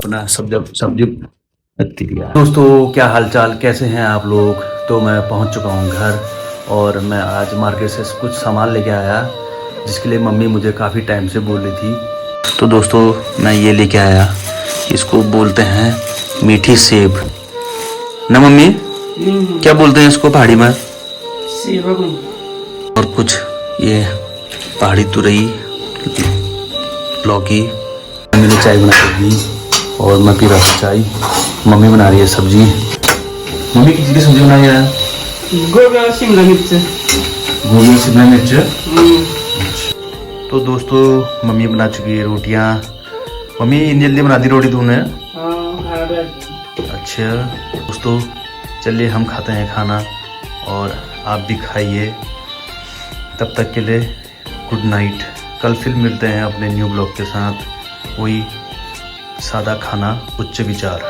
अपना सब्जी रखती दिया। दोस्तों क्या हालचाल, कैसे हैं आप लोग। तो मैं पहुंच चुका हूं घर और मैं आज मार्केट से कुछ सामान लेके आया जिसके लिए मम्मी मुझे काफ़ी टाइम से बोल रही थी। तो दोस्तों मैं ये लेके आया, इसको बोलते हैं मीठी सेब ना मम्मी, क्या बोलते हैं इसको पहाड़ी में? सेब। और कुछ ये पहाड़ी तुरई, लौकी। मम्मी ने चाय बना के दी और मैं पी रहा हूँ चाय। मम्मी बना रही है सब्जी। मम्मी किस चीज़ की सब्जी बनाई है? गोभी और शिमला मिर्च। गोभी और शिमला मिर्च। तो दोस्तों मम्मी बना चुकी है रोटियाँ। मम्मी इतनी जल्दी बना दी रोटी तूने? अच्छा दोस्तों चलिए हम खाते हैं खाना और आप भी खाइए। तब तक के लिए गुड नाइट। कल फिर मिलते हैं अपने न्यू ब्लॉग के साथ। वही सादा खाना उच्च विचार।